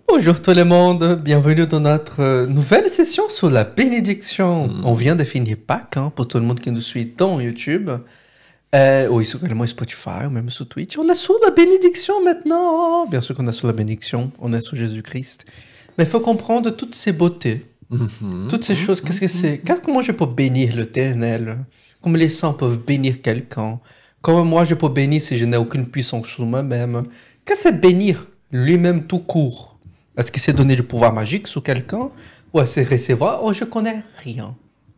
Bonjour tout le monde, bienvenue dans notre nouvelle session sur la bénédiction. On vient de finir Pâques, hein, pour tout le monde qui nous suit dans YouTube, ou également Spotify, ou même sur Twitch. On est sur la bénédiction maintenant. Bien sûr qu'on est sur la bénédiction, on est sur Jésus-Christ. Mais il faut comprendre toutes ces beautés, toutes ces choses. Qu'est-ce que c'est? Comment je peux bénir l'Éternel? Comme les saints peuvent bénir quelqu'un? Comment moi je peux bénir si je n'ai aucune puissance sur moi-même? Qu'est-ce que c'est bénir lui-même tout court? Est-ce que c'est donner du pouvoir magique sur quelqu'un? Ou est-ce recevoir? Oh, je connais rien.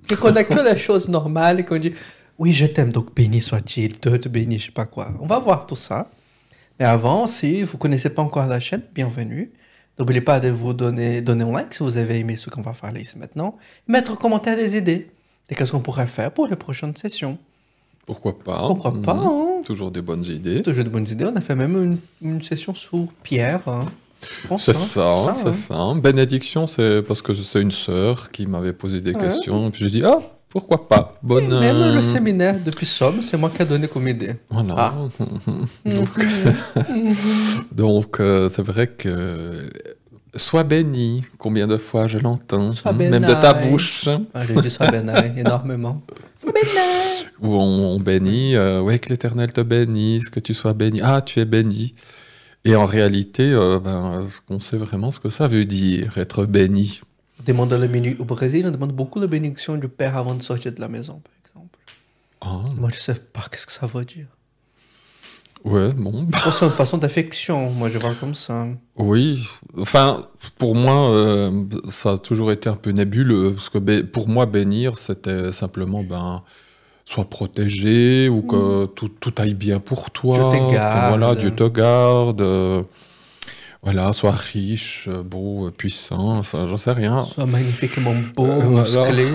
Je connais que les choses normales. Qu'on dit, oui, je t'aime, donc béni soit-il, Dieu te bénit, je sais pas quoi. On va voir tout ça. Mais avant, si vous connaissez pas encore la chaîne, bienvenue. N'oubliez pas de vous donner un like si vous avez aimé ce qu'on va parler ici maintenant. Mettre en commentaire des idées. Et qu'est-ce qu'on pourrait faire pour les prochaines sessions? Pourquoi pas? Pourquoi pas, hein? Toujours des bonnes idées. Toujours de bonnes idées. On a fait même une session sur Pierre, hein. C'est ça. Bénédiction, c'est parce que c'est une sœur qui m'avait posé des questions. Puis j'ai dit, ah, pourquoi pas? Bonne. Même le séminaire depuis Somme, c'est moi qui ai donné comme idée. Voilà. Ah. Donc c'est vrai que sois béni. Combien de fois je l'entends, même de ta bouche. Ah, j'ai dit sois béni énormément. Sois béni. Où on bénit, ouais, que l'Éternel te bénisse, que tu sois béni. Ah, tu es béni. Et en réalité, on sait vraiment ce que ça veut dire, être béni. Au Brésil, on demande beaucoup la bénédiction du père avant de sortir de la maison, par exemple. Ah. Moi, je sais pas qu'est-ce que ça veut dire. Ouais, bon. C'est une façon d'affection, moi, je vois comme ça. Oui, enfin, pour moi, ça a toujours été un peu nébuleux, parce que pour moi, bénir, c'était simplement, sois protégé, ou que tout aille bien pour toi. Dieu te garde. Enfin, voilà, Dieu te garde. Voilà, sois riche, beau, puissant, enfin, j'en sais rien. Sois magnifiquement beau, musclé.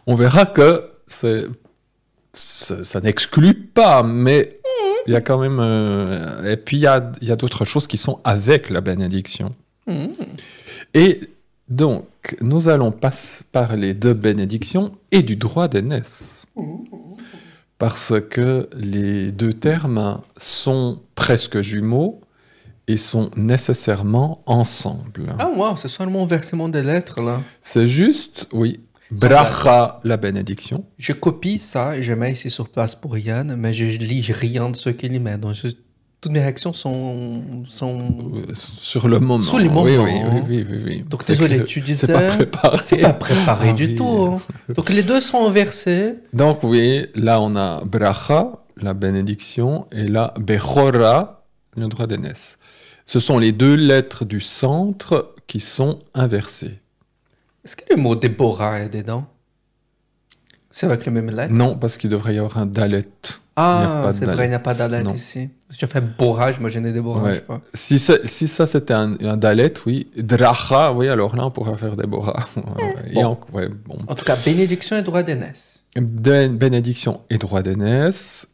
On verra que ça n'exclut pas, mais il y a quand même... et puis, il y a d'autres choses qui sont avec la bénédiction. Et donc, nous allons parler de bénédiction et du droit d'aînesse. Parce que les deux termes sont presque jumeaux et sont nécessairement ensemble. Ah, wow, c'est seulement un versement des lettres, là. C'est juste, oui, bracha, la bénédiction. Je copie ça et je mets ici sur place pour Yann, mais je lis rien de ce qu'il y met. Donc, toutes mes réactions sont... Sur le moment. Sur les moments. Oui. Donc, désolé, tu disais... C'est pas préparé. C'est pas préparé du tout. Hein. Donc, les deux sont inversés. Donc, oui, là, on a bracha, la bénédiction, et là, bechora, le droit d'aînesse. Ce sont les deux lettres du centre qui sont inversées. Est-ce que le mot Déborah est dedans? C'est avec le même lettre? Non, parce qu'il devrait y avoir un dalet. Ah, c'est vrai, il n'y a pas dalet ici. Si tu fais borage, moi j'ai des borrages. Ouais. Si ça c'était un dalet, oui. Dracha, oui, alors là on pourrait faire des borrages. Bon. En tout cas, bénédiction et droit d'aînesse. Bénédiction et droit d'aînesse.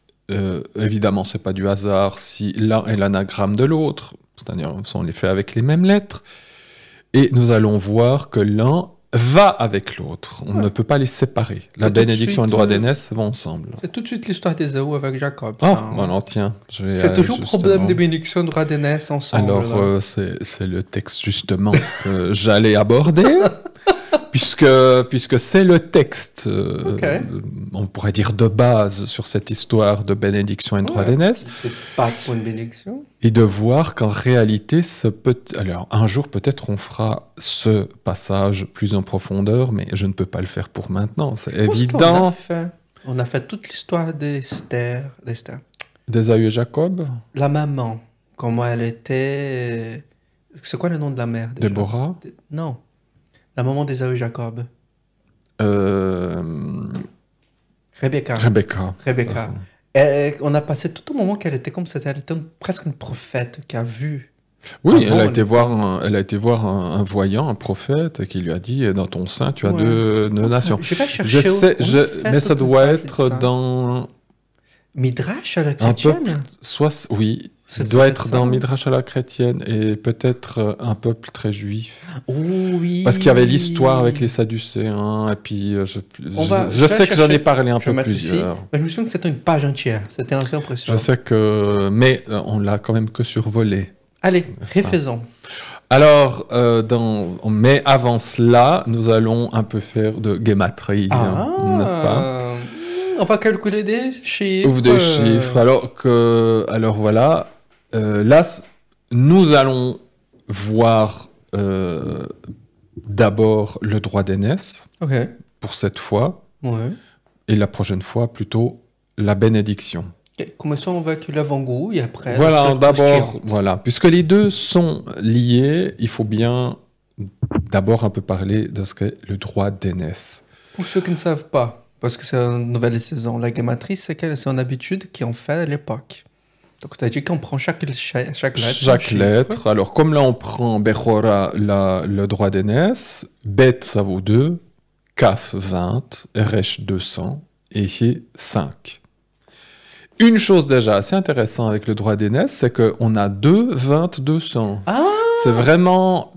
Évidemment, c'est pas du hasard si l'un est l'anagramme de l'autre. C'est-à-dire, on les fait avec les mêmes lettres. Et nous allons voir que l'un va avec l'autre. On ne peut pas les séparer. La bénédiction et le droit d'aînesse vont ensemble. C'est tout de suite l'histoire d'Ésaü avec Jacob. Ah, voilà, tiens. C'est toujours problème de bénédiction et de droit d'aînesse ensemble. Alors, c'est le texte justement que j'allais aborder. Puisque c'est le texte, on pourrait dire de base sur cette histoire de bénédiction et de droit d'aînesse. C'est pas pour une bénédiction. Et de voir qu'en réalité, alors un jour peut-être on fera ce passage plus en profondeur, mais je ne peux pas le faire pour maintenant, c'est évident. On a fait toute l'histoire d'Esther. D'Ésaü et Jacob. La maman, comment elle était... C'est quoi le nom de la mère? Déborah. Non. La maman d'Ésaü et Jacob. Rebecca. Et on a passé tout au moment qu'elle était comme c'était, elle était presque une prophète qui a vu. Oui, elle a été voir un voyant, un prophète, qui lui a dit dans ton sein tu as deux nations. Je vais chercher. Mais ça doit être dans Midrash à la chrétienne. Oui, Ça doit être dans Midrash à la chrétienne et peut-être un peuple très juif. Oh, oui. Parce qu'il y avait l'histoire avec les Sadducéens, et puis je sais que j'en ai parlé un peu plusieurs. Mais je me souviens que c'était une page entière, c'était assez impressionnant. Je sais que... Mais on l'a quand même que survolé. Allez, refaisons. Alors, mais avant cela, nous allons un peu faire de guématrie, n'est-ce pas? On va calculer des chiffres. Ou des chiffres. Alors voilà, là, nous allons voir d'abord le droit d'aînesse, pour cette fois, et la prochaine fois, plutôt, la bénédiction. Commençons avec l'avant-goût et après... Voilà, d'abord, voilà. Puisque les deux sont liés, il faut bien d'abord un peu parler de ce qu'est le droit d'aînesse. Pour ceux qui ne savent pas, parce que c'est une nouvelle saison, la guématrie, c'est une habitude qu'on fait à l'époque. Donc, tu as dit qu'on prend chaque lettre. Chaque lettre. Alors, comme là, on prend Bechora, le droit d'aînesse, Bet, ça vaut 2, Kaf, 20, Resh, 200, et He, 5. Une chose déjà assez intéressante avec le droit d'aînesse, c'est qu'on a 2, 20, 200. Ah! C'est vraiment...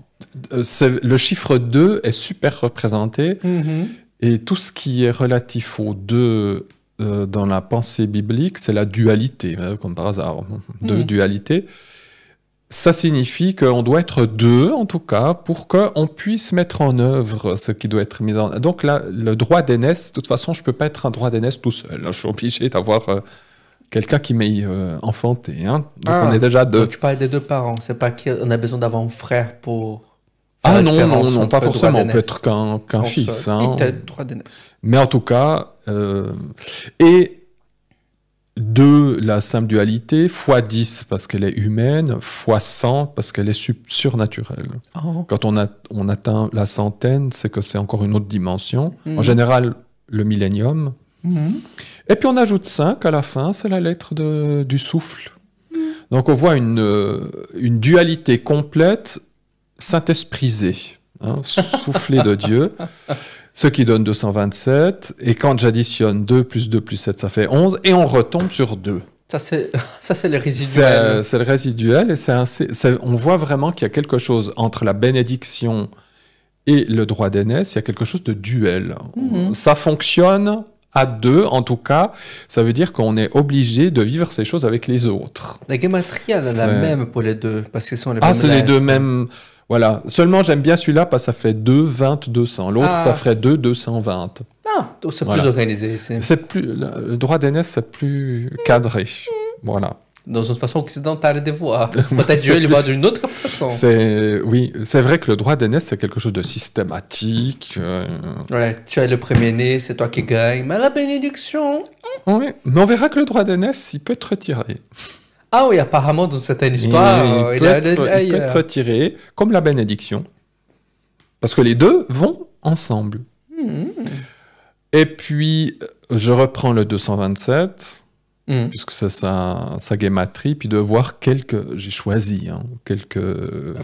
le chiffre 2 est super représenté. Et tout ce qui est relatif aux 2 dans la pensée biblique, c'est la dualité, comme par hasard. 2 dualités. Ça signifie qu'on doit être 2, en tout cas, pour qu'on puisse mettre en œuvre ce qui doit être mis en œuvre. Donc là, le droit d'aînesse, de toute façon, je ne peux pas être un droit d'aînesse tout seul. Je suis obligé d'avoir... quelqu'un qui m'ait enfanté. Hein. Donc on est déjà 2. Donc tu parles des 2 parents. C'est pas qu'on a besoin d'avoir un frère pour... non, pas forcément. On peut être qu'un fils. Hein. Peut-être droit d'aînesse. Mais en tout cas... et 2, la simple dualité, fois 10 parce qu'elle est humaine, fois 100 parce qu'elle est surnaturelle. Quand on atteint la centaine, c'est que c'est encore une autre dimension. En général, le millénium. Et puis on ajoute 5 à la fin, c'est la lettre du souffle. Donc on voit une dualité complète, saint-esprisée, soufflé de Dieu, ce qui donne 227. Et quand j'additionne 2 plus 2 plus 7, ça fait 11, et on retombe sur 2. Ça, c'est le résiduel. C'est le résiduel, et on voit vraiment qu'il y a quelque chose entre la bénédiction et le droit d'aînesse, il y a quelque chose de duel. Ça fonctionne... À 2, en tout cas, ça veut dire qu'on est obligé de vivre ces choses avec les autres. La guématrie, elle est la même pour les 2, parce qu'ils sont les mêmes lettres. C'est les 2 mêmes... Voilà. Seulement, j'aime bien celui-là, parce que ça fait 2, 20, 200. L'autre, ça ferait 2, 220. C'est plus organisé ici. Le droit d'aînesse, c'est plus cadré. Voilà. Dans une façon occidentale de voir. Peut-être Dieu il va d'une autre façon. Oui, c'est vrai que le droit d'aînesse, c'est quelque chose de systématique. Tu es le premier-né, c'est toi qui gagne. Mais la bénédiction... Oui, mais on verra que le droit d'aînesse, il peut être retiré. Ah oui, apparemment, dans certaines histoires... Il peut être retiré, comme la bénédiction. Parce que les 2 vont ensemble. Et puis, je reprends le 227... puisque c'est sa guématrie, puis de voir j'ai choisi quelques...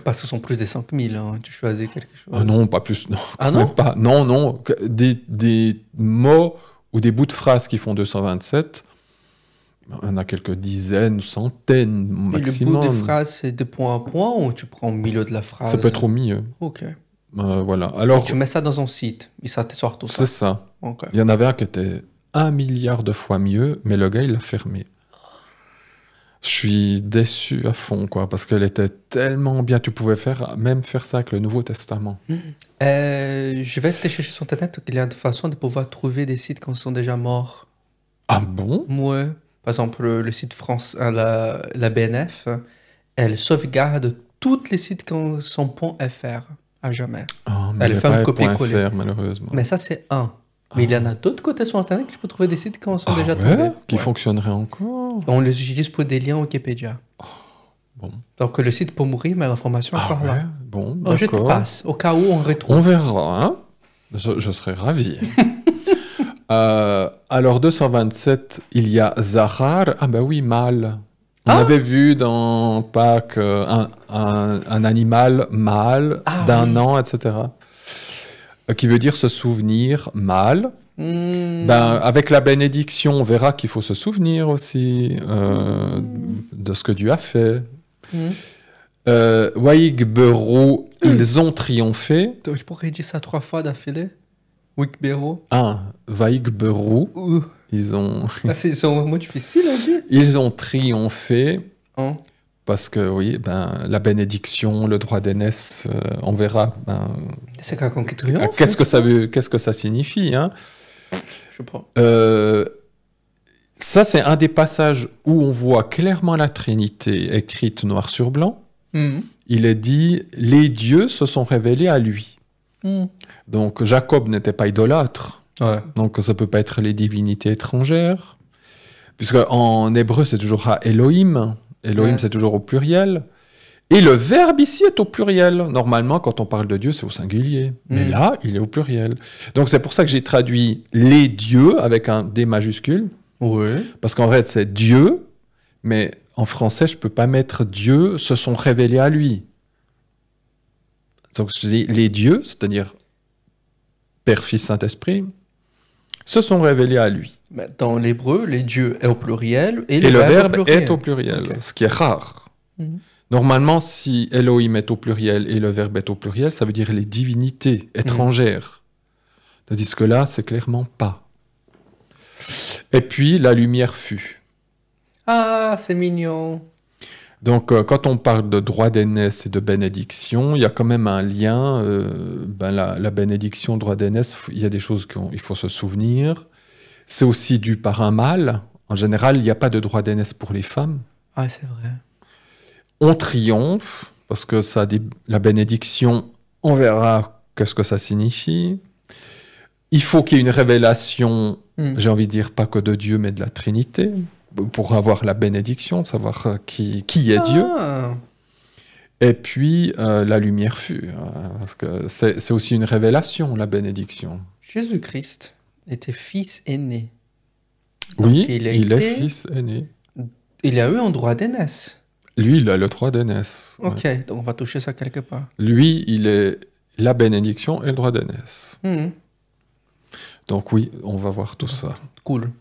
Parce que ce sont plus des 5000, tu choisis quelque chose. Non, pas plus, non. Non pas. Non, des mots ou des bouts de phrases qui font 227, on a quelques dizaines, centaines maximum. Et le bout de phrase, c'est de point à point, ou tu prends au milieu de la phrase? Ça peut être au milieu. Ok. Voilà. Alors, tu mets ça dans un site, et ça te sort tout ça. C'est ça. Okay. Il y en avait un qui était 1 milliard de fois mieux, mais le gars, il l'a fermé. Je suis déçu à fond, quoi, parce qu'elle était tellement bien. Tu pouvais même faire ça avec le Nouveau Testament. Je vais te chercher sur Internet, il y a des façons de pouvoir trouver des sites qui sont déjà morts. Ah bon? Ouais. Par exemple, le site France, la BNF, elle sauvegarde tous les sites qui sont .fr à jamais. Mais elle fait un copier-coller. Malheureusement. Mais ça, c'est un. Mais il y en a d'autres côtés sur Internet que tu peux trouver des sites qui sont déjà trouvés. Qui fonctionneraient encore. On les utilise pour des liens Wikipédia. Bon. Donc le site peut mourir, mais l'information est encore là. Bon, d'accord. Je te passe, au cas où on retrouve. On verra, hein. Je serais ravi. Alors 227, il y a Zahar. Ah ben oui, mâle. On avait vu dans Pâques un animal mâle d'un an, etc. Qui veut dire se souvenir, mâle. Avec la bénédiction, on verra qu'il faut se souvenir aussi de ce que Dieu a fait. Waïgberu, ils ont triomphé. Je pourrais dire ça 3 fois d'affilée. Waïgberu. Waïgberu, ils ont... c'est un mot difficile à dire. Ils ont triomphé. Parce que, oui, la bénédiction, le droit d'aînesse, on verra. C'est quelqu'un qui triomphe. Qu'est-ce que ça signifie, hein? Je sais pas. Ça, c'est un des passages où on voit clairement la Trinité écrite noir sur blanc. Il est dit, les dieux se sont révélés à lui. Donc, Jacob n'était pas idolâtre. Ouais. Donc, ça ne peut pas être les divinités étrangères. Puisque en hébreu, c'est toujours à Elohim. Elohim, c'est toujours au pluriel. Et le verbe ici est au pluriel. Normalement, quand on parle de Dieu, c'est au singulier. Mais là, il est au pluriel. Donc, c'est pour ça que j'ai traduit les dieux avec un D majuscule. Oui. Parce qu'en vrai, c'est Dieu. Mais en français, je ne peux pas mettre Dieu se sont révélés à lui. Donc, je dis les dieux, c'est-à-dire Père, Fils, Saint-Esprit, se sont révélés à lui. Dans l'hébreu, les dieux est au pluriel et le verbe est au pluriel, ce qui est rare. Normalement, si Elohim est au pluriel et le verbe est au pluriel, ça veut dire les divinités étrangères. Tandis que là, c'est clairement pas. Et puis, la lumière fut. Ah, c'est mignon. Donc, quand on parle de droit d'aînesse et de bénédiction, il y a quand même un lien. La bénédiction, droit d'aînesse, il y a des choses qu'il faut se souvenir. C'est aussi dû par un mâle. En général, il n'y a pas de droit d'aînesse pour les femmes. Ah, c'est vrai. On triomphe, parce que la bénédiction, on verra qu'est-ce que ça signifie. Il faut qu'il y ait une révélation, j'ai envie de dire, pas que de Dieu, mais de la Trinité, pour avoir la bénédiction, savoir qui est Dieu. Et puis, la lumière fut, parce que c'est aussi une révélation, la bénédiction. Jésus-Christ était fils aîné. Oui, il est fils aîné. Il a eu un droit d'aînesse. Lui, il a le droit d'aînesse. Ok, donc on va toucher ça quelque part. Lui, il est la bénédiction et le droit d'aînesse. Donc oui, on va voir tout ça. Cool.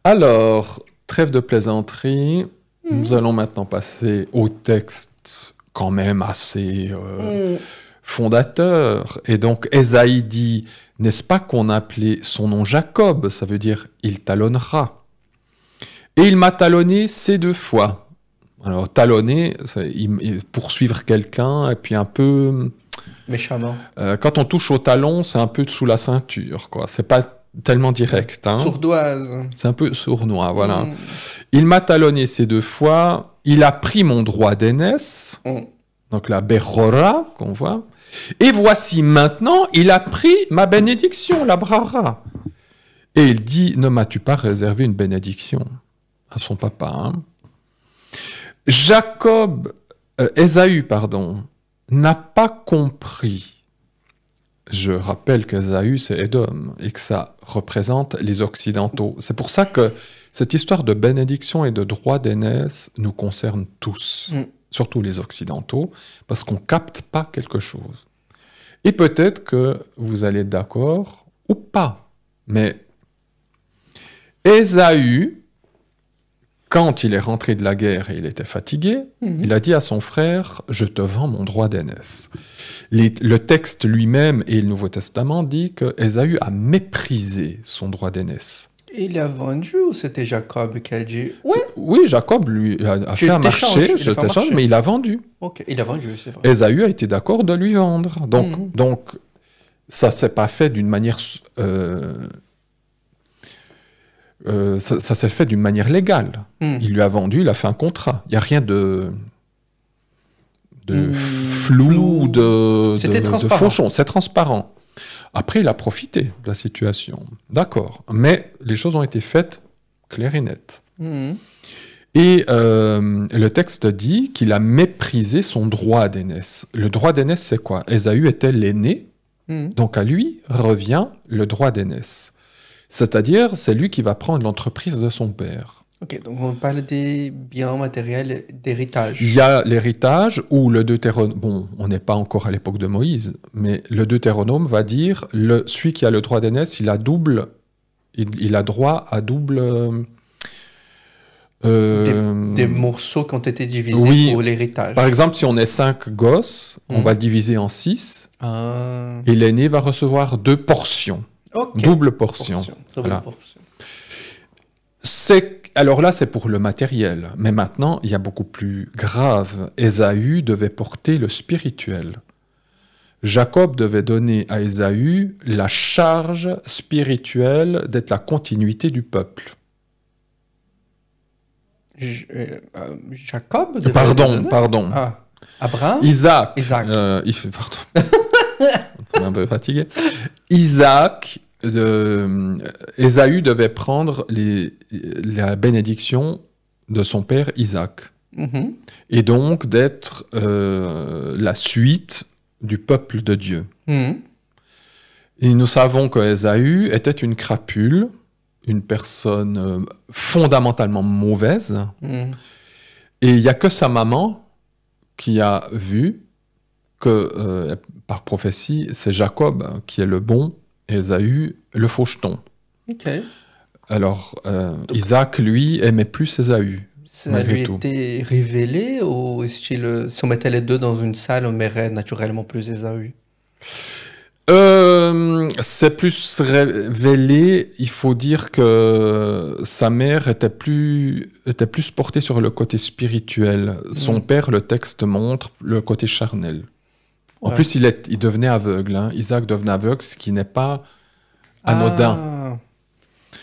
Alors, trêve de plaisanterie. Nous allons maintenant passer au texte quand même assez fondateur. Et donc, Ésaïe dit... N'est-ce pas qu'on appelait son nom Jacob? Ça veut dire « il talonnera ». Et il m'a talonné ces 2 fois. Alors, talonner, c'est poursuivre quelqu'un, et puis un peu... Méchamment. Quand on touche au talon, c'est un peu sous la ceinture, quoi. C'est pas tellement direct. Hein. Sourdoise. C'est un peu sournois, voilà. Il m'a talonné ces 2 fois. Il a pris mon droit d'aînesse, donc la berora, qu'on voit. Et voici maintenant, il a pris ma bénédiction, la brara. Et il dit, ne m'as-tu pas réservé une bénédiction à son papa, hein? Ésaü, n'a pas compris. Je rappelle qu'Ésaü, c'est Édom, et que ça représente les Occidentaux. C'est pour ça que cette histoire de bénédiction et de droit d'aînesse nous concerne tous. Surtout les Occidentaux, parce qu'on ne capte pas quelque chose. Et peut-être que vous allez être d'accord ou pas. Mais Ésaü, quand il est rentré de la guerre et il était fatigué, il a dit à son frère « Je te vends mon droit d'aînesse ». Le texte lui-même et le Nouveau Testament dit que Ésaü a méprisé son droit d'aînesse. Il a vendu ou c'était Jacob qui a dit Oui, Jacob lui a fait un marché, je t'échange, mais il a vendu. Ok, il a vendu, c'est vrai. Ésaü a été d'accord de lui vendre. Donc ça ne s'est pas fait d'une manière... ça s'est fait d'une manière légale. Il lui a vendu, il a fait un contrat. Il n'y a rien de flou, de fauchon. C'est transparent. Après, il a profité de la situation. D'accord. Mais les choses ont été faites claires et nettes. Et le texte dit qu'il a méprisé son droit d'aînesse. Le droit d'aînesse, c'est quoi? Ésaü était l'aîné, donc à lui revient le droit d'aînesse. C'est-à-dire, c'est lui qui va prendre l'entreprise de son père. Ok, donc on parle des biens matériels d'héritage. Il y a l'héritage ou le Deutéronome. Bon, on n'est pas encore à l'époque de Moïse, mais le Deutéronome va dire celui qui a le droit d'aînesse, il a droit à double. Des morceaux qui ont été divisés oui, pour l'héritage. Par exemple, si on est 5 gosses, on va le diviser en 6 et l'aîné va recevoir 2 portions. Okay. Double portion. Voilà. Alors là, c'est pour le matériel. Mais maintenant, il y a beaucoup plus grave. Ésaü devait porter le spirituel. Jacob devait donner à Ésaü la charge spirituelle d'être la continuité du peuple. Jacob Pardon. Ah. Abraham. Isaac. Pardon. On est un peu fatigué. Isaac. Ésaü devait prendre la bénédiction de son père Isaac. Mm-hmm. Et donc d'être la suite du peuple de Dieu. Mm-hmm. Et nous savons que Ésaü était une crapule, une personne fondamentalement mauvaise. Mm-hmm. Et il n'y a que sa maman qui a vu que, par prophétie, c'est Jacob qui est le bon, Ésaü, le faucheton. Okay. Alors, Isaac, lui, aimait plus Ésaü. Ça lui était révélé ou si on mettait les deux dans une salle, on verrait naturellement plus Ésaü? C'est plus révélé. Il faut dire que sa mère était plus portée sur le côté spirituel. Son père, le texte montre le côté charnel. En plus, il devenait aveugle. Hein. Isaac devenait aveugle, ce qui n'est pas anodin.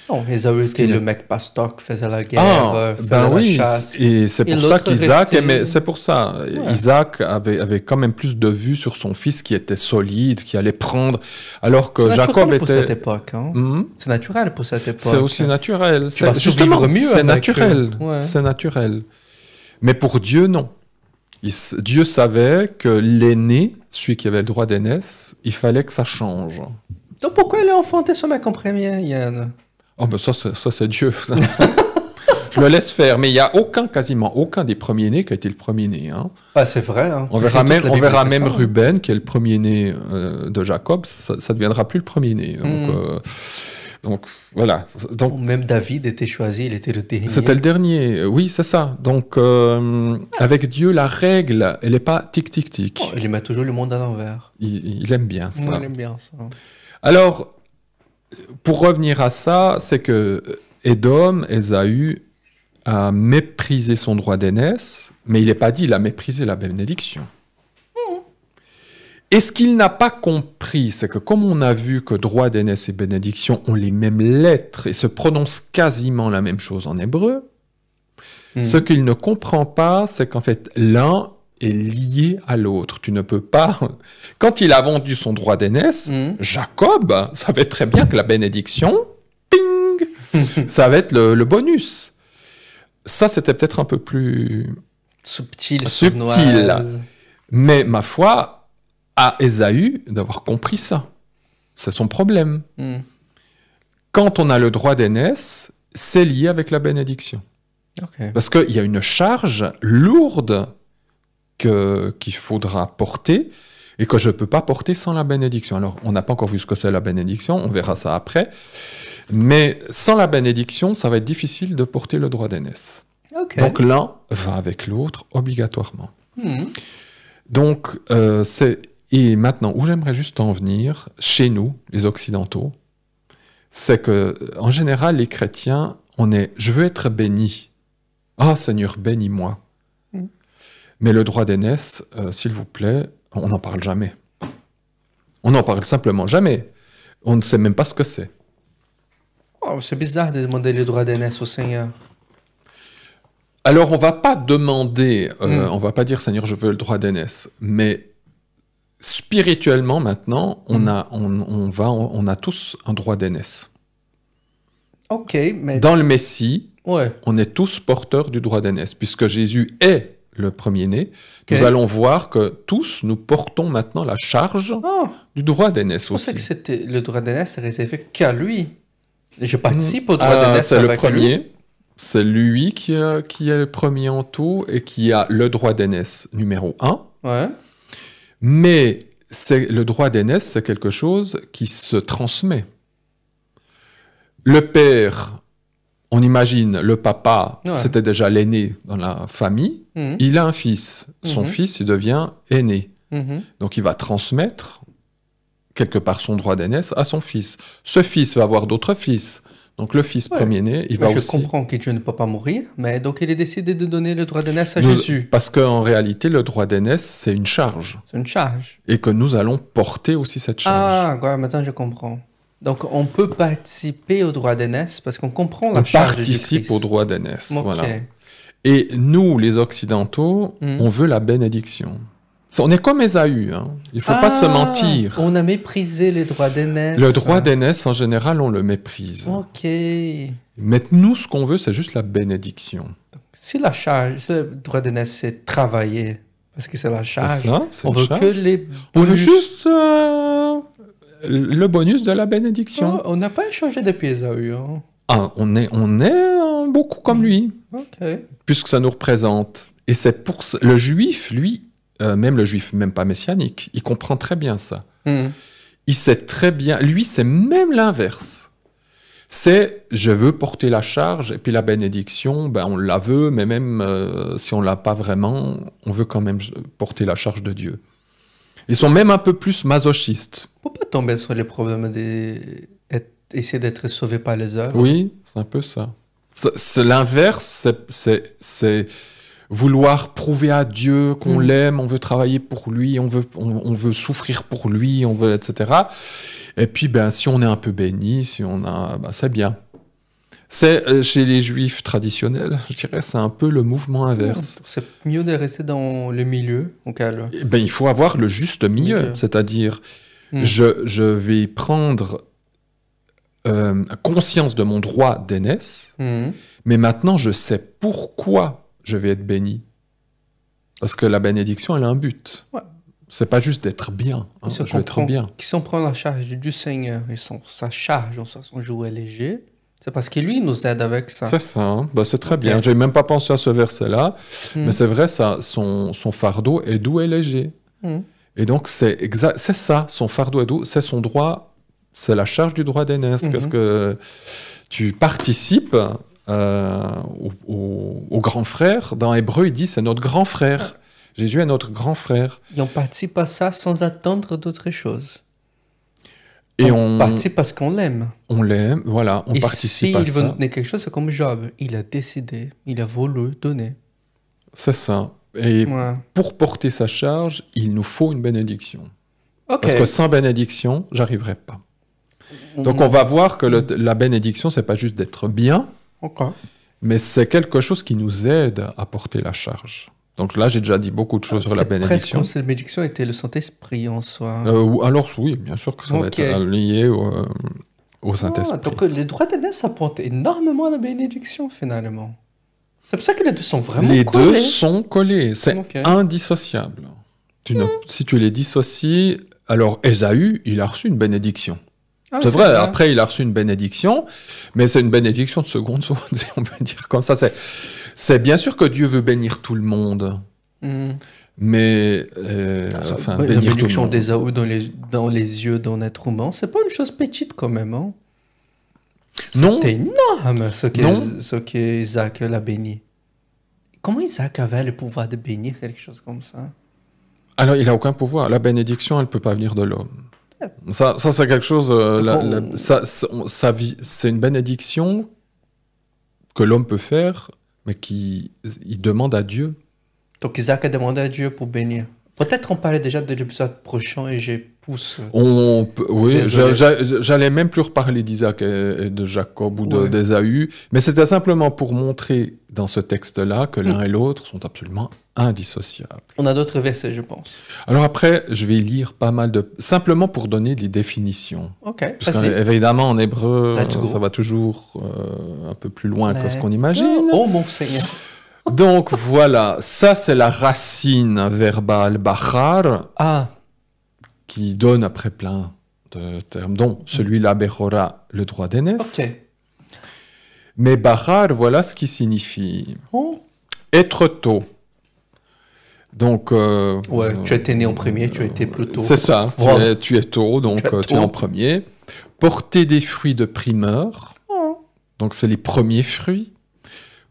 Non, Ésaü était le mec pasteur qui faisait la guerre, la chasse. Et c'est pour ça qu'Isaac aimait. C'est pour ça. Ouais. Isaac avait quand même plus de vue sur son fils qui était solide, qui allait prendre. Alors que Jacob était. C'est naturel pour cette époque. Hein? C'est naturel pour cette époque. C'est aussi naturel. Justement, c'est naturel. Ouais. C'est naturel. Mais pour Dieu, non. Dieu savait que l'aîné, celui qui avait le droit d'aînesse, il fallait que ça change. Donc pourquoi il a enfanté ce mec en premier, Yann? Oh, ben ça c'est Dieu. Je le laisse faire, mais il n'y a quasiment aucun des premiers-nés qui a été le premier-né. Hein. Ah, c'est vrai. Hein. On verra même Ruben, qui est le premier-né de Jacob, ça ne deviendra plus le premier-né. Donc voilà. Donc, même David était choisi, il était le dernier. C'était le dernier, oui, c'est ça. Donc avec Dieu, la règle, elle n'est pas tic-tic-tic. Oh, il met toujours le monde à l'envers. Il aime bien ça. Il aime bien ça. Alors, pour revenir à ça, c'est que Ésaü, a méprisé son droit d'aînesse, mais il n'est pas dit il a méprisé la bénédiction. Et ce qu'il n'a pas compris, c'est que comme on a vu que droit d'aînesse et bénédiction ont les mêmes lettres et se prononcent quasiment la même chose en hébreu, ce qu'il ne comprend pas, c'est qu'en fait, l'un est lié à l'autre. Tu ne peux pas... Quand il a vendu son droit d'aînesse, Jacob savait très bien que la bénédiction, ping, ça va être le bonus. Ça, c'était peut-être un peu plus... Subtil. Mais ma foi... à Ésaü d'avoir compris ça. C'est son problème. Quand on a le droit d'aînesse, c'est lié avec la bénédiction. Okay. Parce qu'il y a une charge lourde qu'il faudra porter et que je ne peux pas porter sans la bénédiction. Alors, on n'a pas encore vu ce que c'est la bénédiction, on verra ça après. Mais sans la bénédiction, ça va être difficile de porter le droit d'aînesse. Okay. Donc l'un va avec l'autre obligatoirement. Donc, Et maintenant, où j'aimerais juste en venir, chez nous, les Occidentaux, c'est que, en général, les chrétiens, je veux être béni. Ah, Seigneur, bénis-moi. Mais le droit d'aînesse, s'il vous plaît, on n'en parle jamais. On n'en parle simplement jamais. On ne sait même pas ce que c'est. Oh, c'est bizarre de demander le droit d'aînesse au Seigneur. Alors, on ne va pas demander, on ne va pas dire, Seigneur, je veux le droit d'aînesse, mais spirituellement, maintenant, on a tous un droit d'aînesse. Ok, mais... Dans le Messie, on est tous porteurs du droit d'aînesse. Puisque Jésus est le premier-né, nous allons voir que tous, nous portons maintenant la charge du droit d'aînesse aussi. Je pensais que le droit d'aînesse est réservé qu'à lui. Je participe au droit d'aînesse c'est le premier. C'est lui qui est le premier en tout et qui a le droit d'aînesse numéro 1. Ouais. Mais le droit d'aînesse, c'est quelque chose qui se transmet. Le père, on imagine, le papa, c'était déjà l'aîné dans la famille. Il a un fils. Son fils, il devient aîné. Donc, il va transmettre quelque part son droit d'aînesse à son fils. Ce fils va avoir d'autres fils. Donc, le fils premier-né, il va aussi... Je comprends que Dieu ne peut pas mourir, mais donc il est décidé de donner le droit d'aînesse à Jésus. Parce qu'en réalité, le droit d'aînesse, c'est une charge. C'est une charge. Et que nous allons porter aussi cette charge. Ah, maintenant je comprends. Donc, on peut participer au droit d'aînesse parce qu'on comprend la charge du Christ. On participe au droit d'aînesse, Okay. voilà. Et nous, les Occidentaux, on veut la bénédiction. On est comme Ésaü, hein. Il ne faut pas se mentir. On a méprisé les droits d'aînesse. Le droit d'aînesse, en général, on le méprise. Ok. Mais nous, ce qu'on veut, c'est juste la bénédiction. Donc, si la charge, le droit d'aînesse, c'est travailler, parce que c'est la charge, ça, on veut que les bonus... On veut juste le bonus de la bénédiction. On n'a pas échangé depuis Ésaü. Hein. Ah, on est beaucoup comme lui, puisque ça nous représente. Et c'est pour ça, le juif, lui, même pas messianique, il comprend très bien ça. Il sait très bien, lui, c'est même l'inverse. C'est, je veux porter la charge, et puis la bénédiction, ben, on la veut, mais même si on l'a pas vraiment, on veut quand même porter la charge de Dieu. Ils sont même un peu plus masochistes. Pour pas tomber sur les problèmes essayer d'être sauvé par les œuvres. Oui, c'est un peu ça. C'est l'inverse, c'est vouloir prouver à Dieu qu'on l'aime, on veut travailler pour lui, on veut souffrir pour lui, on veut, etc. Et puis, ben, si on est un peu béni, si on a, ben, c'est bien. C'est chez les Juifs traditionnels, je dirais, c'est un peu le mouvement inverse. C'est mieux de rester dans le milieu, au cas là. Ben, il faut avoir le juste milieu, c'est-à-dire, je vais prendre conscience de mon droit d'aînesse, mais maintenant je sais pourquoi je vais être béni. Parce que la bénédiction, elle a un but. Ouais. C'est pas juste d'être bien. Hein, je vais être bien. Si on prend la charge du Seigneur et sa charge, son jouet léger, c'est parce que lui, il nous aide avec ça. C'est ça. Hein? Ben, c'est très bien. J'ai même pas pensé à ce verset-là, mais c'est vrai, ça, son fardeau est doux et léger. Et donc, c'est ça. Son fardeau est doux, c'est son droit, c'est la charge du droit d'aînesse. Parce que tu participes au grand frère. Dans Hébreu, il dit c'est notre grand frère. Jésus est notre grand frère. Et on participe à ça sans attendre d'autres choses. Et on participe parce qu'on l'aime. On l'aime, voilà, on participe à ça. Et s'il veut donner quelque chose, c'est comme Job. Il a décidé, il a voulu donner. C'est ça. Et pour porter sa charge, il nous faut une bénédiction. Parce que sans bénédiction, j'arriverai pas. Donc on va voir que la bénédiction, c'est pas juste d'être bien, mais c'est quelque chose qui nous aide à porter la charge. Donc là, j'ai déjà dit beaucoup de choses sur la bénédiction. C'est presque comme si la bénédiction était le Saint-Esprit en soi. Alors oui, bien sûr que ça va être lié au Saint-Esprit. Donc les droits d'aînesse apportent énormément à la bénédiction finalement. C'est pour ça que les deux sont vraiment collés. Les deux sont collés, c'est indissociable. Si tu les dissocies, alors Ésaü, il a reçu une bénédiction. C'est vrai, après il a reçu une bénédiction, mais c'est une bénédiction de seconde zone, si on peut dire comme ça. C'est bien sûr que Dieu veut bénir tout le monde, mais la bénédiction d'Ésaü dans les yeux d'un être humain, c'est pas une chose petite quand même. Hein? Non. C'est énorme ce qu'Isaac l'a béni. Comment Isaac avait le pouvoir de bénir quelque chose comme ça? Alors il n'a aucun pouvoir. La bénédiction, elle ne peut pas venir de l'homme. Ça c'est quelque chose. C'est une bénédiction que l'homme peut faire, mais il demande à Dieu. Donc Isaac a demandé à Dieu pour bénir. Peut-être on parlait déjà de l'épisode prochain et j'ai poussé. Oui, j'allais même plus reparler d'Isaac et de Jacob ou d'Ésaü, mais c'était simplement pour montrer dans ce texte-là que l'un et l'autre sont absolument indissociables. On a d'autres versets, je pense. Alors après, je vais lire pas mal simplement pour donner des définitions. Parce qu'évidemment, en hébreu, ça va toujours un peu plus loin que ce qu'on imagine. Oh mon Seigneur. Donc voilà, ça c'est la racine verbale bachar, qui donne après plein de termes, dont celui-là, bechora, le droit d'aînesse. Mais barar, voilà ce qui signifie Oh. être tôt. Donc, Ouais, tu étais né en premier, tu étais plus tôt. c'est ça, Voilà. tu es tôt, donc Tu es tu es tôt. en premier. Porter des fruits de primeur, Oh. donc c'est les premiers fruits.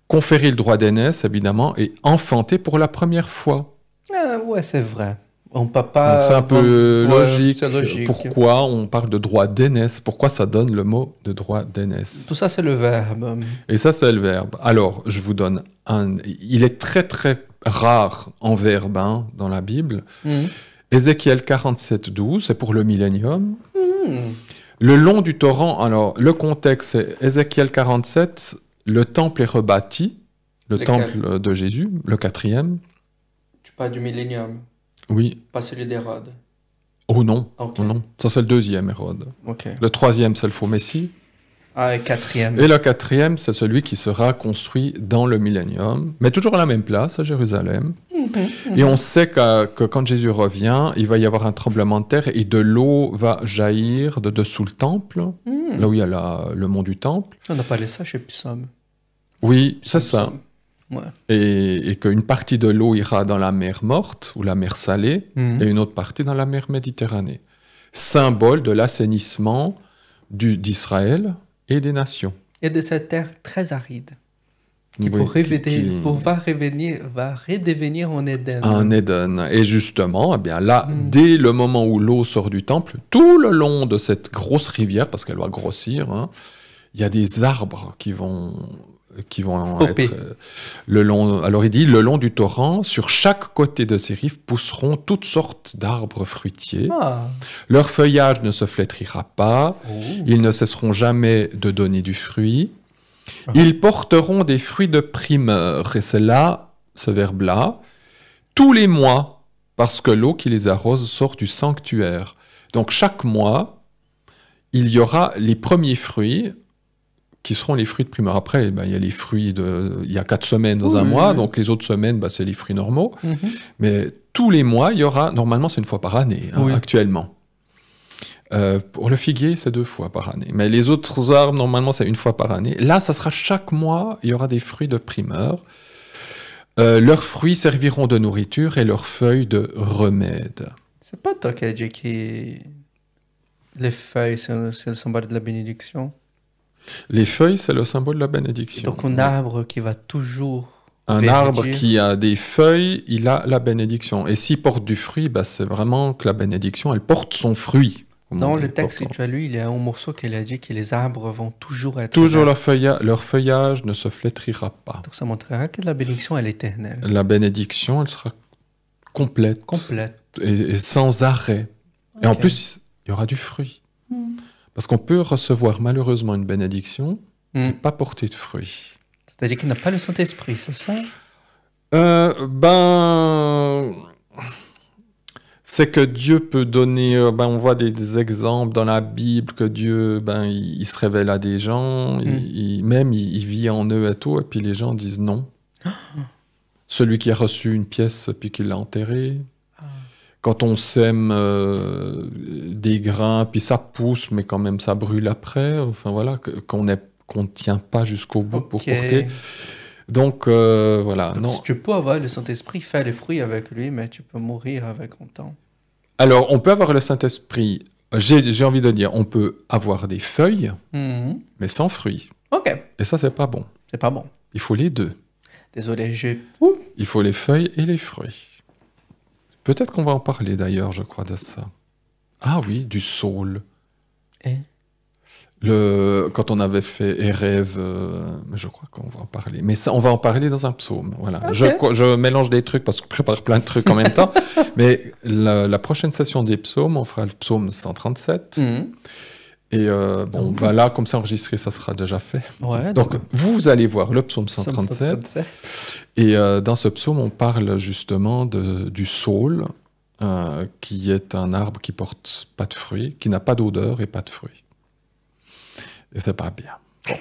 Conférer le droit d'aînesse, évidemment, et enfanter pour la première fois. Ah, ouais, c'est vrai. On peut pas... Donc c'est un peu Ouais, logique. c'est logique. Pourquoi on parle de droit d'aînesse? Pourquoi ça donne le mot de droit d'aînesse? Tout ça, c'est le verbe. Et ça, c'est le verbe. Alors, je vous donne un... Il est très, très rare en verbe hein, dans la Bible. Mhm. Ézéchiel 47, 12, c'est pour le millénium. Mhm. Le long du torrent, alors, le contexte, c'est Ézéchiel 47, le temple est rebâti, le Lequel? temple de Jésus, le 4e. Tu parles du millénium, Oui. pas celui d'Hérode. Oh non, Ok. oh non. Ça, c'est le 2e, Hérode. Ok. Le 3e, c'est le faux Messie. Ah, et 4e. Et le 4e, c'est celui qui sera construit dans le millénium, mais toujours à la même place, à Jérusalem. Et on sait que quand Jésus revient, il va y avoir un tremblement de terre et de l'eau va jaillir de dessous le temple, Mhm. là où il y a le mont du temple. On n'a pas laissé ça chez Psaume. Oui, c'est ça. Ouais. Et qu'une partie de l'eau ira dans la mer morte ou la mer salée Mhm. et une autre partie dans la mer Méditerranée. Symbole de l'assainissement d'Israël et des nations. Et de cette terre très aride, qui, Oui, va redevenir en Éden. en Éden. Et justement, eh bien là, Mm. dès le moment où l'eau sort du temple, tout le long de cette grosse rivière, parce qu'elle va grossir, hein, il y a des arbres qui vont Popper. être le long. Alors il dit, le long du torrent, sur chaque côté de ces rives pousseront toutes sortes d'arbres fruitiers. Ah. Leur feuillage ne se flétrira pas. Oh. Ils ne cesseront jamais de donner du fruit. Ah. Ils porteront des fruits de primeur. Et c'est là, ce verbe-là, tous les mois, parce que l'eau qui les arrose sort du sanctuaire. Donc chaque mois, il y aura les premiers fruits qui seront les fruits de primeur. Après, il y a les fruits il y a 4 semaines dans un Oui, mois, oui. donc les autres semaines, c'est les fruits normaux. Mhm. Mais tous les mois, il y aura, normalement c'est une fois par année, hein, Oui. actuellement. Pour le figuier, c'est 2 fois par année. Mais les autres arbres, normalement, c'est 1 fois par année. Là, ça sera chaque mois, il y aura des fruits de primeur. Leurs fruits serviront de nourriture et leurs feuilles de remède. C'est pas toi qui as dit que les feuilles, c'est le symbole de la bénédiction. Les feuilles, c'est le symbole de la bénédiction. Donc un arbre qui va toujours... Un bénédier. arbre qui a des feuilles, il a la bénédiction. Et s'il porte du fruit, c'est vraiment que la bénédiction, elle porte son fruit. Comme Dans on le dit, texte que porte- tu as lu, il y a un morceau qu'elle a dit que les arbres vont toujours être... Toujours verts. leur feuillage ne se flétrira pas. Donc ça montrera que la bénédiction, elle est éternelle. La bénédiction, elle sera complète. Complète. Et sans arrêt. Et en Ok. plus, il y aura du fruit. Parce qu'on peut recevoir malheureusement une bénédiction et Mm. pas porter de fruit. C'est-à-dire qu'il n'a pas le Saint-Esprit, c'est ça? C'est que Dieu peut donner, on voit des exemples dans la Bible que Dieu, il se révèle à des gens, il vit en eux et tout, et puis les gens disent non. Celui qui a reçu une pièce puis qui l'a enterrée. Quand on sème des grains, puis ça pousse, mais quand même ça brûle après. Enfin voilà, qu'on ne tient pas jusqu'au bout pour Ok. porter. Donc voilà. Donc, Non. si tu peux avoir le Saint-Esprit, fais les fruits avec lui, mais tu peux mourir avec en temps. Alors on peut avoir le Saint-Esprit. J'ai envie de dire, on peut avoir des feuilles, Mhm. mais sans fruits. Ok, Et ça, c'est pas bon. c'est pas bon. Il faut les deux. Désolé, j'ai... Il faut les feuilles et les fruits. Peut-être qu'on va en parler d'ailleurs, je crois, de ça. Ah oui, du saule. Et Quand on avait fait Érève, je crois qu'on va en parler. Mais ça, on va en parler dans un psaume. Voilà. Ok. Je mélange des trucs parce que je prépare plein de trucs en même temps. Mais la prochaine session des psaumes, on fera le psaume 137. Mhm. Et là, comme c'est enregistré, ça sera déjà fait. Ouais, Donc, vous allez voir le psaume 137. 137. Et dans ce psaume, on parle justement du saule, qui est un arbre qui porte pas de fruits, qui n'a pas d'odeur et pas de fruits. Et c'est pas bien. Bon.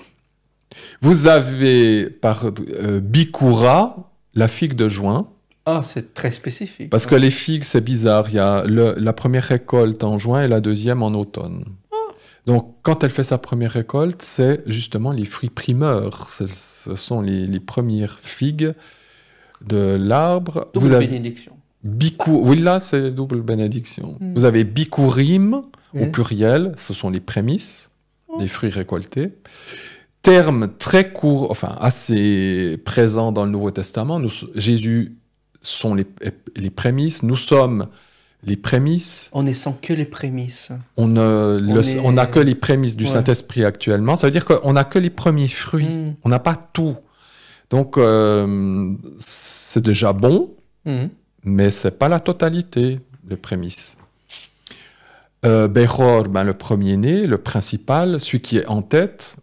Vous avez par Bikura, la figue de juin, Ah, c'est très spécifique. parce que les figues, c'est bizarre. Il y a la première récolte en juin et la deuxième en automne. Donc, quand elle fait sa première récolte, c'est justement les fruits primeurs. Ce sont les premières figues de l'arbre. Double bénédiction. Oui, là, c'est double bénédiction. Vous avez bikurim, au pluriel, ce sont les prémices des fruits récoltés. Terme très court, enfin assez présent dans le Nouveau Testament. Jésus sont les prémices, nous sommes les prémices. On ne sent que les prémices. On n'a que les prémices du Saint-Esprit actuellement. Ça veut dire qu'on n'a que les premiers fruits. On n'a pas tout. Donc, c'est déjà bon, mais ce n'est pas la totalité, les prémices. Bechor, le premier-né, le principal, celui qui est en tête,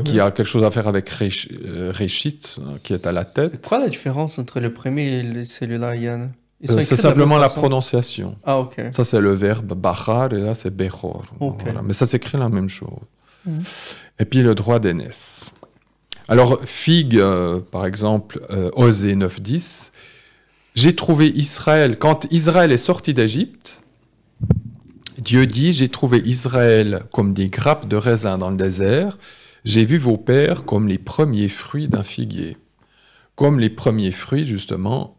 qui a quelque chose à faire avec Réchit, qui est à la tête. Quoi la différence entre le premier et celui-là, Yann? C'est simplement la prononciation. Ah, ok. Ça, c'est le verbe bachar, et là, c'est Bechor. Okay. Voilà. Mais ça s'écrit la même chose. Et puis, le droit d'aînesse. Alors, figue, par exemple, Osée 9.10, j'ai trouvé Israël, quand Israël est sorti d'Égypte, Dieu dit, j'ai trouvé Israël comme des grappes de raisin dans le désert, j'ai vu vos pères comme les premiers fruits d'un figuier. Comme les premiers fruits, justement,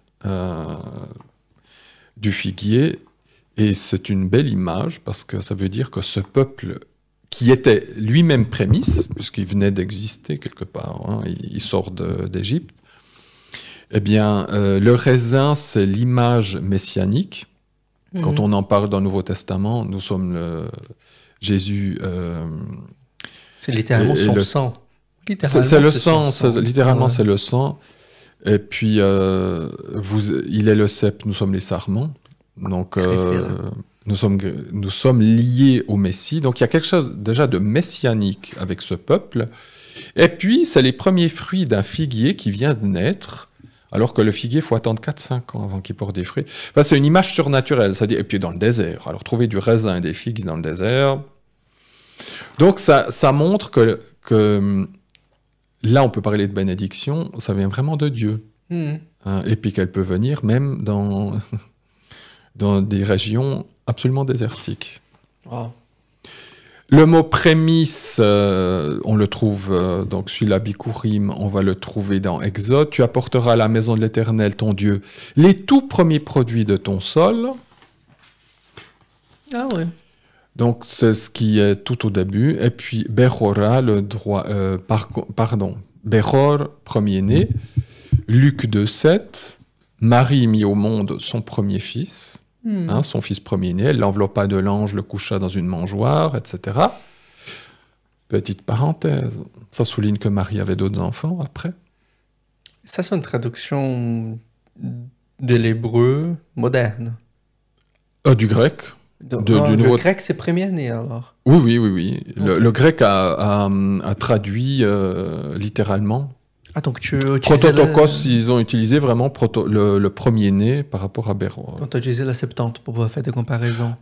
du figuier. Et c'est une belle image, parce que ça veut dire que ce peuple, qui était lui-même prémisse, puisqu'il venait d'exister quelque part, il sort d'Égypte, eh bien, le raisin, c'est l'image messianique. Quand on en parle dans le Nouveau Testament, nous sommes Jésus. C'est littéralement son sang. C'est le sang, littéralement c'est le sang. Et puis, il est le cep, nous sommes les sarments. Donc, nous sommes liés au Messie. Donc, il y a quelque chose déjà de messianique avec ce peuple. Et puis, c'est les premiers fruits d'un figuier qui vient de naître. Alors que le figuier, il faut attendre 4-5 ans avant qu'il porte des fruits. Enfin, c'est une image surnaturelle. C'est-à-dire, et puis dans le désert. Alors, trouver du raisin et des figues dans le désert. Donc, ça montre que là, on peut parler de bénédiction. Ça vient vraiment de Dieu. Et puis qu'elle peut venir même dans des régions absolument désertiques. Wow. Le mot prémisse, on le trouve, donc celui-là, Bikurim, on va le trouver dans Exode. Tu apporteras à la maison de l'Éternel, ton Dieu, les tout premiers produits de ton sol. Ah ouais. Donc, c'est ce qui est tout au début. Et puis, Bechora, Bechor, premier-né. Luc 2,7. Marie mit au monde son premier fils. Son fils premier-né, elle l'enveloppa de l'ange, le coucha dans une mangeoire, etc. Petite parenthèse, ça souligne que Marie avait d'autres enfants après. Ça, c'est une traduction de l'hébreu moderne. Du grec. Le grec, c'est premier-né, alors. Oui. Okay. Le grec a traduit littéralement. Ah, donc tu Prototokos, ils ont utilisé vraiment le premier-né par rapport à Bechor. Donc tu as utilisé la Septante pour pouvoir faire des comparaisons.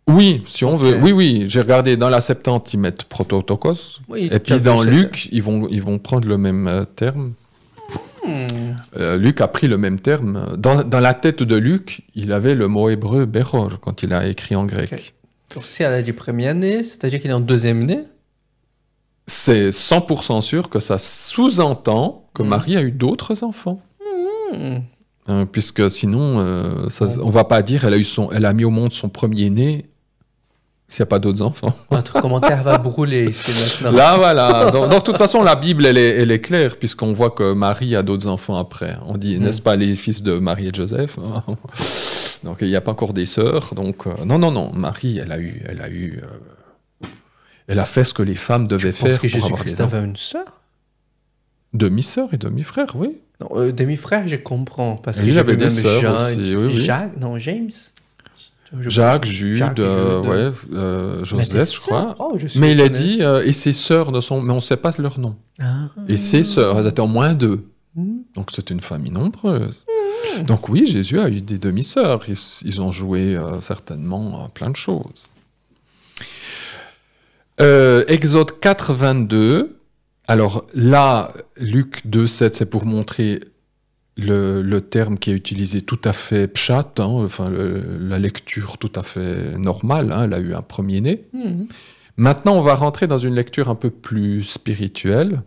Oui, si on veut. Oui. J'ai regardé dans la Septante, ils mettent Prototokos. Oui, et puis dans Luc, ils vont prendre le même terme. Luc a pris le même terme. Dans la tête de Luc, il avait le mot hébreu Bechor quand il a écrit en grec. Okay. Donc si elle a dit premier-né, c'est-à-dire qu'il est en deuxième-né? C'est 100% sûr que ça sous-entend que Marie a eu d'autres enfants. Puisque sinon, on ne va pas dire elle a mis au monde son premier-né s'il n'y a pas d'autres enfants. Notre commentaire va brûler ici maintenant. Là, voilà. Donc, de toute façon, la Bible, elle est claire, puisqu'on voit que Marie a d'autres enfants après. On dit, n'est-ce pas, les fils de Marie et de Joseph? Donc, il n'y a pas encore des sœurs. Donc, non. Marie, elle a fait ce que les femmes devaient faire. Est-ce que Jésus-Christ avait une sœur? Demi-sœur et demi-frère, oui. Non, demi-frère, je comprends. Parce que j'avais des sœurs aussi. Jacques, non, James. Jacques, Jude, Joseph, je crois. Mais il a dit, et ses sœurs mais on ne sait pas leur nom. Et ses sœurs, elles étaient en moins 2. Donc c'est une famille nombreuse. Donc oui, Jésus a eu des demi-sœurs. Ils ont joué certainement plein de choses. Exode 4, 22. Alors là, Luc 2, 7, c'est pour montrer le terme qui est utilisé tout à fait pshat, la lecture tout à fait normale. Elle a eu un premier-né. Maintenant, on va rentrer dans une lecture un peu plus spirituelle.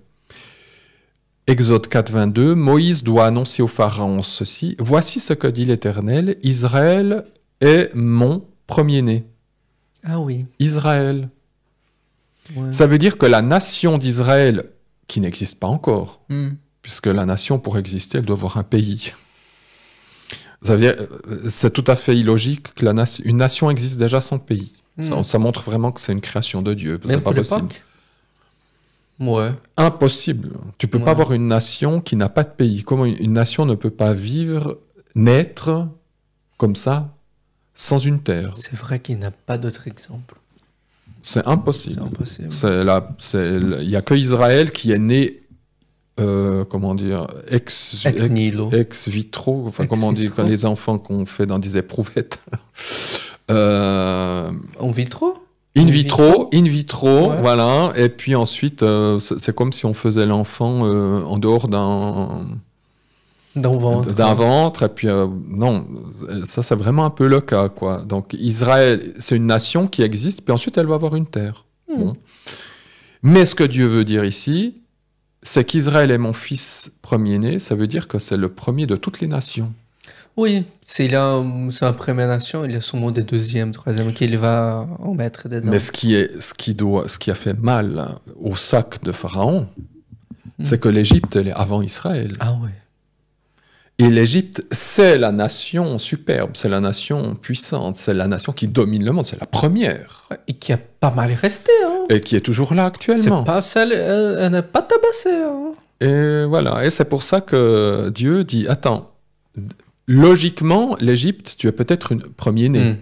Exode 4, 22, Moïse doit annoncer au Pharaon ceci. « Voici ce que dit l'Éternel, Israël est mon premier-né. » Ah oui. Israël. Ouais. Ça veut dire que la nation d'Israël, qui n'existe pas encore, Hmm. puisque la nation, pour exister, elle doit avoir un pays. Ça veut dire, c'est tout à fait illogique que une nation existe déjà sans pays. Ça montre vraiment que c'est une création de Dieu. Même C'est pas pour possible. l'époque. Ouais. Impossible. Tu peux pas avoir une nation qui n'a pas de pays. Comment une nation ne peut pas vivre, naître comme ça, sans une terre? C'est vrai qu'il n'y a pas d'autre exemple. C'est impossible. C'est impossible. Il n'y a que Israël qui est né, comment dire, ex vitro, enfin, comment on dit, quand les enfants qu'on fait dans des éprouvettes. En vitro? In vitro, Ouais. voilà. Et puis ensuite, c'est comme si on faisait l'enfant en dehors d'un ventre. Et puis, non, ça c'est vraiment un peu le cas, quoi. Donc Israël, c'est une nation qui existe, puis ensuite elle va avoir une terre. Bon. Mais ce que Dieu veut dire ici, c'est qu'Israël est mon fils premier-né, ça veut dire que c'est le premier de toutes les nations. Oui, c'est la première nation, il y a sûrement des deuxièmes, troisièmes qu'il va en mettre dedans. Mais ce qui a fait mal au sac de Pharaon, c'est que l'Égypte, elle est avant Israël. Ah oui. Et l'Égypte, c'est la nation superbe, c'est la nation puissante, c'est la nation qui domine le monde, c'est la première. Et qui a pas mal resté. Hein. Et qui est toujours là actuellement. C'est pas celle, elle n'est pas tabassée. Hein. Et voilà, et c'est pour ça que Dieu dit, attends, logiquement, l'Égypte, tu es peut-être une premier-né.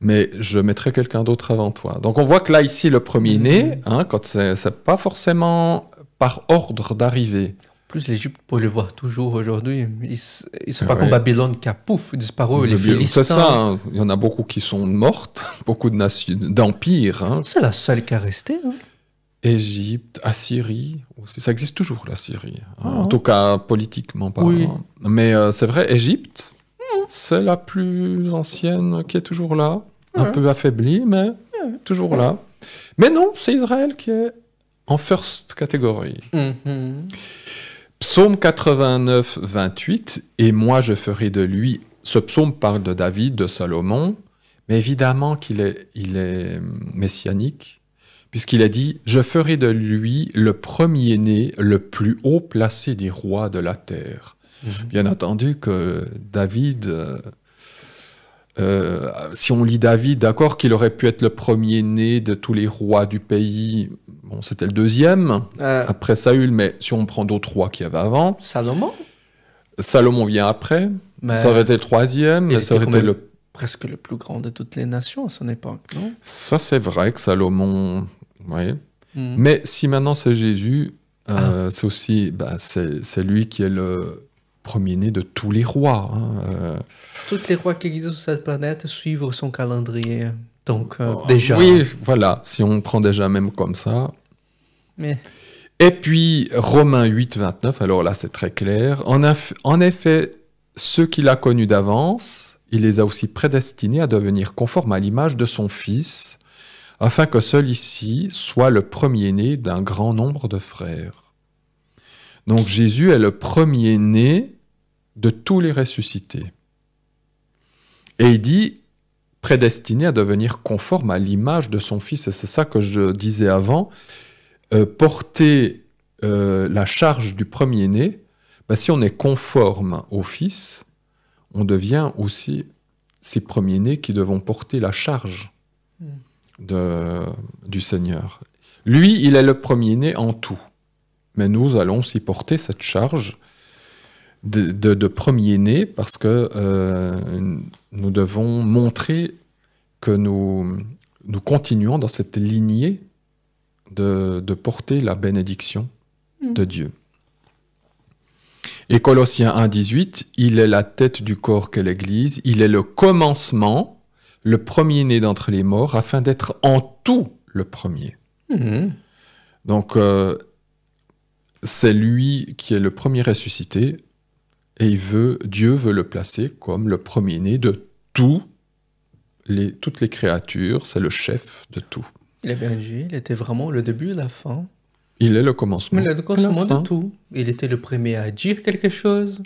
Mais je mettrai quelqu'un d'autre avant toi. Donc on voit que là, ici, le premier-né, quand c'est pas forcément par ordre d'arrivée. En plus, l'Égypte, pour le voir toujours aujourd'hui, ils sont pas comme Babylone qui a pouf, disparu, les Philistins. C'est ça, hein. Il y en a beaucoup qui sont mortes, beaucoup d'empires. Hein. C'est la seule qui a resté. Hein. Égypte, Assyrie, aussi. Ça existe toujours, la Syrie. En tout cas, politiquement parlant. Oui. Mais c'est vrai, Égypte, c'est la plus ancienne qui est toujours là. Un peu affaiblie, mais toujours là. Mais non, c'est Israël qui est en first catégorie. Psaume 89, 28, « Et moi je ferai de lui », ce psaume parle de David, de Salomon, mais évidemment qu'il est messianique, puisqu'il a dit « Je ferai de lui le premier-né, le plus haut placé des rois de la terre. » Bien entendu que David, si on lit David, d'accord qu'il aurait pu être le premier-né de tous les rois du pays, bon, c'était le deuxième, après Saül, mais si on prend d'autres rois qu'il y avait avant... Salomon vient après, ça aurait été le troisième, mais ça aurait été presque le plus grand de toutes les nations à son époque, non? Ça, c'est vrai que Salomon... Oui. Mais si maintenant c'est Jésus, c'est aussi... c'est lui qui est le premier-né de tous les rois. Hein, Tous les rois qui existent sur cette planète suivent son calendrier. Donc, déjà... Oui, voilà. Si on prend déjà même comme ça... Mais... Et puis, Romains 8, 29, alors là, c'est très clair. En effet, ceux qu'il a connus d'avance, il les a aussi prédestinés à devenir conformes à l'image de son Fils, afin que celui-ci soit le premier-né d'un grand nombre de frères. Donc, Jésus est le premier-né de tous les ressuscités. Et il dit, prédestiné à devenir conforme à l'image de son Fils. Et c'est ça que je disais avant. Porter la charge du premier-né, si on est conforme au Fils, on devient aussi ces premiers-nés qui devront porter la charge du Seigneur. Lui, il est le premier-né en tout. Mais nous allons aussi porter cette charge de premier-né parce que nous devons montrer que nous continuons dans cette lignée de porter la bénédiction de Dieu. Et Colossiens 1,18, il est la tête du corps qu'est l'Église, il est le commencement, le premier-né d'entre les morts, afin d'être en tout le premier. Donc, c'est lui qui est le premier ressuscité, et Dieu veut le placer comme le premier-né de toutes les créatures, c'est le chef de tout. Il a bien dit, il était vraiment le début et la fin. Il est le commencement. Mais le commencement et la de fin. tout. Il était le premier à dire quelque chose.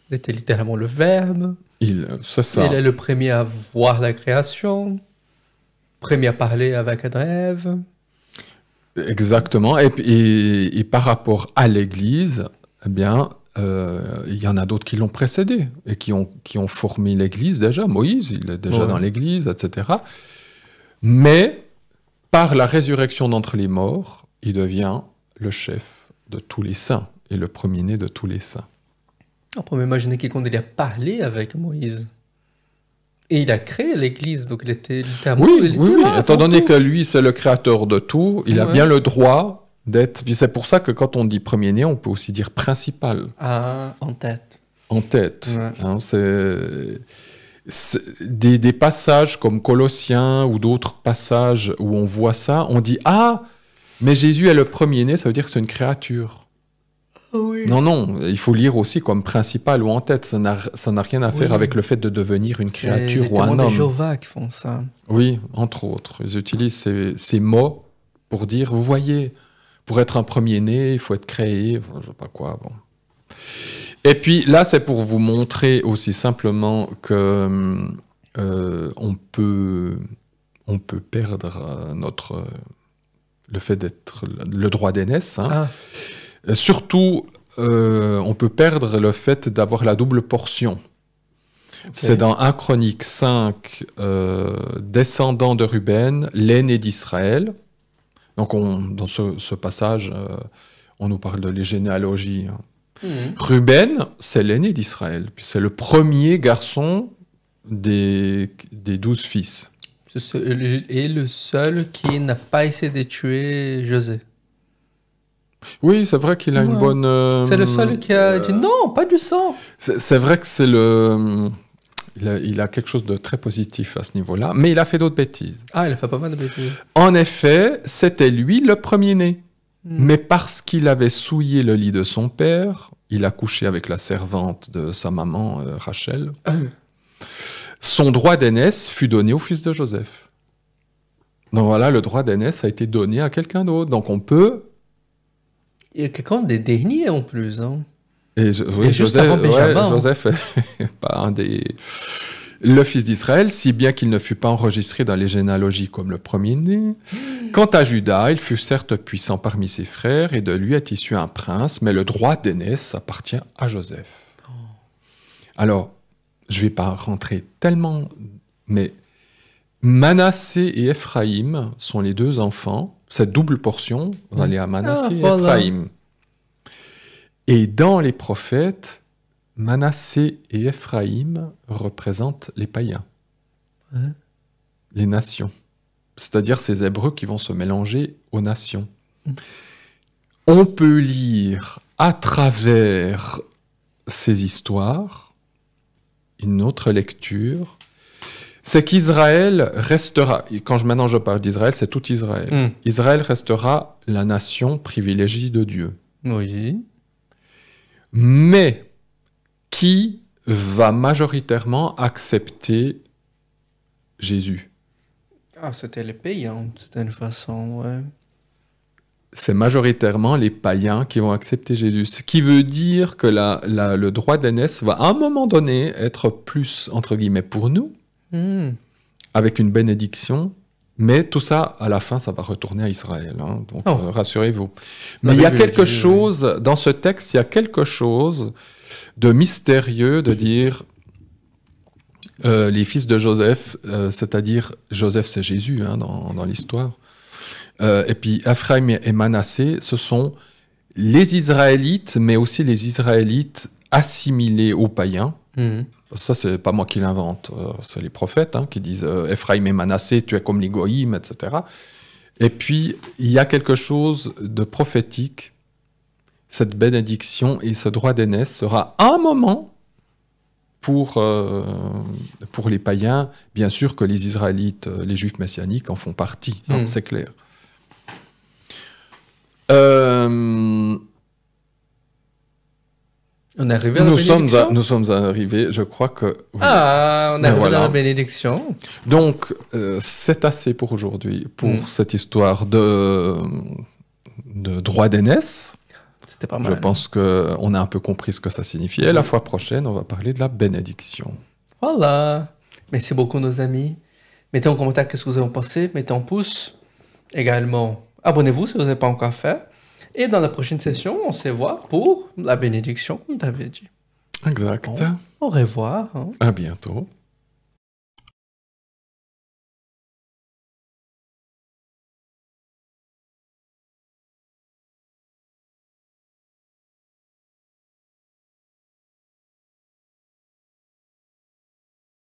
Il était littéralement le verbe. C'est ça. Il est le premier à voir la création. Premier à parler avec Ève. Exactement. Et par rapport à l'Église, eh bien, il y en a d'autres qui l'ont précédé et qui ont formé l'Église déjà. Moïse, il est déjà dans l'Église, etc. Mais par la résurrection d'entre les morts, il devient le chef de tous les saints et le premier-né de tous les saints. On peut m'imaginer qu'il a parlé avec Moïse. Et il a créé l'Église, donc il était littéralement... Oui. Étant donné que lui, c'est le créateur de tout, il a bien le droit d'être... Puis c'est pour ça que quand on dit premier-né, on peut aussi dire principal. Ah, en tête. En tête. Ouais. Hein, des passages comme Colossiens ou d'autres passages où on voit ça, on dit « Ah, mais Jésus est le premier-né, ça veut dire que c'est une créature. » Oui. Non, il faut lire aussi comme principal ou en tête. Ça n'a rien à faire avec le fait de devenir une créature ou un homme. C'est les Jéhovah qui font ça. Oui, entre autres. Ils utilisent ces mots pour dire, vous voyez, pour être un premier-né, il faut être créé, je ne sais pas quoi. Bon. Et puis là, c'est pour vous montrer aussi simplement que on peut perdre le fait d'être le droit d'aînesse. Hein. Surtout, on peut perdre le fait d'avoir la double portion. Okay. C'est dans 1 Chronique 5, descendant de Ruben, l'aîné d'Israël. Donc, dans ce passage, on nous parle de les généalogies. Hein. Ruben, c'est l'aîné d'Israël. Puis c'est le premier garçon des 12 fils. Et le seul qui n'a pas essayé de tuer José. Oui, c'est vrai qu'il a une bonne... c'est le seul qui a dit non, pas du sang. C'est vrai que c'est le... Il a quelque chose de très positif à ce niveau-là, mais il a fait d'autres bêtises. Ah, il a fait pas mal de bêtises. En effet, c'était lui le premier-né. Mais parce qu'il avait souillé le lit de son père, il a couché avec la servante de sa maman, Rachel. Son droit d'aînesse fut donné au fils de Joseph. Donc voilà, le droit d'aînesse a été donné à quelqu'un d'autre. Donc on peut... Et quelqu'un des derniers en plus. Hein. Et juste avant Benjamin. Joseph est pas un des... Le fils d'Israël, si bien qu'il ne fut pas enregistré dans les généalogies comme le premier-né. Quant à Judas, il fut certes puissant parmi ses frères, et de lui est issu un prince, mais le droit d'aînesse appartient à Joseph. Alors, je ne vais pas rentrer tellement... Mais Manassé et Ephraïm sont les deux enfants. Cette double portion va aller à Manassé et Ephraïm. Et dans les prophètes, Manassé et Ephraïm représentent les païens, les nations. C'est-à-dire ces Hébreux qui vont se mélanger aux nations. On peut lire à travers ces histoires une autre lecture, c'est qu'Israël restera, maintenant je parle d'Israël, c'est tout Israël. Israël restera la nation privilégiée de Dieu. Oui. Mais qui va majoritairement accepter Jésus? Ah, c'était les païens, d'une certaine façon, ouais. C'est majoritairement les païens qui vont accepter Jésus. Ce qui veut dire que le droit d'aînesse va à un moment donné être plus, entre guillemets, pour nous, avec une bénédiction, mais tout ça, à la fin, ça va retourner à Israël. Hein, donc, rassurez-vous. Mais il y a quelque chose, dans ce texte, il y a quelque chose de mystérieux de dire les fils de Joseph, c'est-à-dire Joseph, c'est Jésus hein, dans l'histoire. Et puis Ephraïm et Manassé, ce sont les Israélites, mais aussi les Israélites assimilés aux païens. Ça, c'est pas moi qui l'invente, c'est les prophètes hein, qui disent Ephraïm et Manassé, tu es comme les goïms, etc. Et puis, il y a quelque chose de prophétique. Cette bénédiction et ce droit d'aînesse sera un moment pour les païens. Bien sûr que les Israélites, les Juifs messianiques en font partie, hein, c'est clair. On est arrivé à la bénédiction. Nous sommes arrivés, je crois que... oui. Ah, on est Mais arrivé voilà. à la bénédiction. Donc, c'est assez pour aujourd'hui, pour cette histoire de droit d'aînesse. C'était pas mal. Je pense qu'on a un peu compris ce que ça signifiait. La fois prochaine, on va parler de la bénédiction. Voilà. Merci beaucoup, nos amis. Mettez en commentaire ce que vous avez pensé. Mettez en pouce. Également, abonnez-vous si vous n'avez pas encore fait. Et dans la prochaine session, on se voit pour la bénédiction, comme tu avais dit. Exact. Bon, au revoir. Hein. À bientôt.